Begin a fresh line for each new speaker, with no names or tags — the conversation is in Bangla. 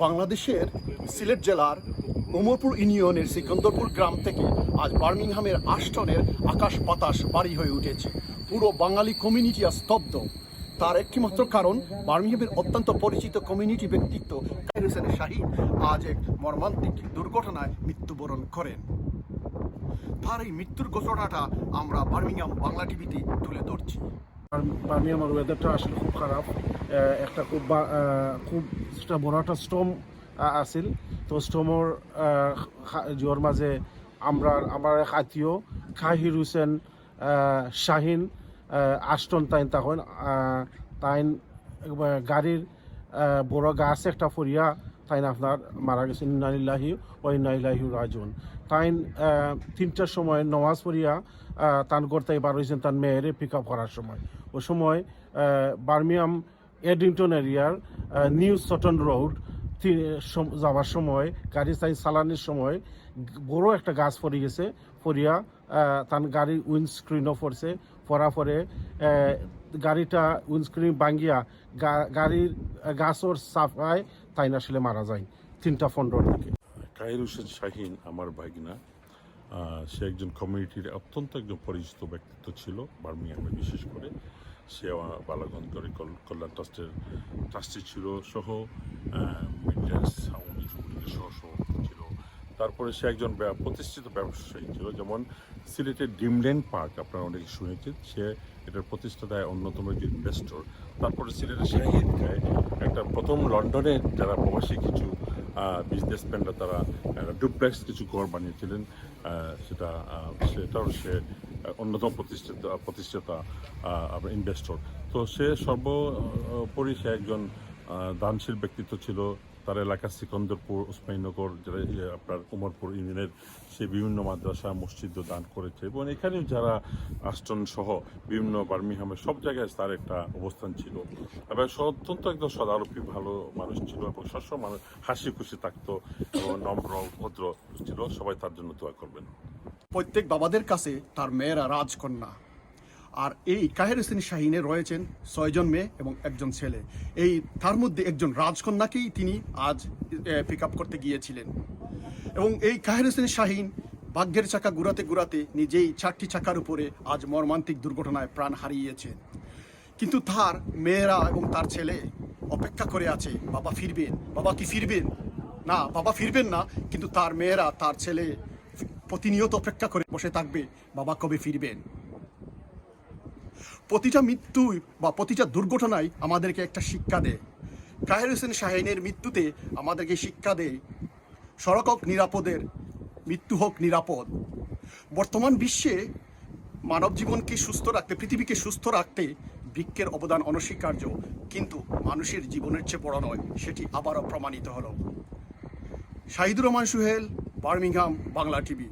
বাংলাদেশের সিলেট জেলার উমরপুর ইউনিয়নের সিকন্দরপুর গ্রাম থেকে আজ বার্মিংহামের আশটনের আকাশ বাতাস বাড়ি হয়ে উঠেছে। পুরো বাঙালি কমিউনিটি আজ স্তব্ধ। তার একটিমাত্র কারণ, বার্মিংহামের অত্যন্ত পরিচিত কমিউনিটি ব্যক্তিত্ব কায়ের হোসেন শাহীন আজ এক মর্মান্তিক দুর্ঘটনায় মৃত্যুবরণ করেন। তার এই মৃত্যুর ঘটনাটা আমরা বার্মিংহাম বাংলা টিভিতে তুলে ধরছি।
বার্মিংহামের ওয়েদারটা আসলে খুব খারাপ। একটা খুব বড় একটা স্টর্ম আছিল। তো স্টর্মর জোর মাঝে আমার এক আত্মীয় কাহির হোসেন শাহীন আশটন তখন গাড়ির বড় গাছ একটা ফরিয়া আপনার মারা গেছেন। ইন্না লিল্লাহি ওয়া ইন্না ইলাইহি রাজিউন। 3টার সময় নমাজ পড়িয়া ঘর থেকে বার হয়েছেন তার মেয়েরে পিক আপ করার সময়। ওই সময় বার্মিংহাম এডিংটন এরিয়ার নিউ সটন রোড যাওয়ার সময় গাড়ি চালানোর সময় বড় একটা গাছ পড়ে গেছে। পড়িয়া তার গাড়ির উইন্ডস্ক্রিনও পড়ছে। পড়া পরে গাড়িটা উইন্ডস্ক্রিন ভাঙ্গিয়া গাড়ির গাছর সাফায় আসলে মারা যায় 3:15 থেকে।
কায়ের হোসেন শাহীন আমার ভাগিনা। সে একজন কমিউনিটির অত্যন্ত একজন পরিচিত ব্যক্তিত্ব ছিল বার্মিংহামে। বিশেষ করে সে বালাগঞ্জ কল্যাণ ট্রাস্টের ট্রাস্টি ছিল সহ মেনটেন্স সহ ছিল। তারপরে সে একজন প্রতিষ্ঠিত ব্যবসায়ী ছিল, যেমন সিলেটের ডিমল্যান্ড পার্ক আপনারা অনেকে শুনেছেন, সে এটার প্রতিষ্ঠাতায় অন্যতম একজন ইনভেস্টর। তারপরে সিলেটের শাহীদগায় একটা প্রথম লন্ডনের যারা প্রবাসী কিছু বিজনেসম্যানরা তারা ডুপ্লেক্স কিছু ঘর বানিয়েছিলেন, সেটাও সে অন্যতম প্রতিষ্ঠাতা ইনভেস্টর। তো সে সর্বোপরি সে একজন দানশীল ব্যক্তিত্ব ছিল। তার এলাকা সিকন্দরপুর, উসমানীনগর, যারা আপনার উমরপুর ইউনিয়নের সে বিভিন্ন মাদ্রাসা মসজিদও দান করেছে, এবং এখানেও যারা আশটন সহ বিভিন্ন বার্মিংহামের সব জায়গায় তার একটা অবস্থান ছিল। এবং অত্যন্ত একদম সদারূপী ভালো মানুষ ছিল, এবং সবসময় মানুষ হাসি খুশি থাকতো এবং নম্র ভদ্র ছিল। সবাই তার জন্য দোয়া করবেন।
প্রত্যেক বাবাদের কাছে তার মেয়েরা রাজকন্যা। আর এই কায়ের হোসেন শাহীনে রয়েছেন 6 জন মেয়ে এবং 1 জন ছেলে। তার মধ্যে একজন রাজকন্যাকেই তিনি আজ পিক আপ করতে গিয়েছিলেন। এবং এই কায়ের হোসেন শাহীন ভাগ্যের চাকা ঘুরাতে ঘুরাতে নিজেই 4টি চাকার উপরে আজ মর্মান্তিক দুর্ঘটনায় প্রাণ হারিয়েছেন। কিন্তু তার মেয়েরা এবং তার ছেলে অপেক্ষা করে আছে, বাবা ফিরবেন, বাবা কি ফিরবেন? না, বাবা ফিরবেন না, কিন্তু তার মেয়েরা তার ছেলে প্রতিনিয়ত অপেক্ষা করে বসে থাকবে, বাবা কবে ফিরবেন। প্রতিটা মৃত্যু বা প্রতিটা দুর্ঘটনায় আমাদেরকে একটা শিক্ষা দেয়। কায়ের হোসেন শাহীনের মৃত্যুতে আমাদেরকে শিক্ষা দেয়, সড়ক হোক নিরাপদের, মৃত্যু হোক নিরাপদ। বর্তমান বিশ্বে মানব জীবনকে সুস্থ রাখতে, পৃথিবীকে সুস্থ রাখতে বৃক্ষের অবদান অনস্বীকার্য, কিন্তু মানুষের জীবনের চেয়ে বড় নয়, সেটি আবারও প্রমাণিত হলো। Shahidur Rahman Sohel, Birmingham Bangla TV.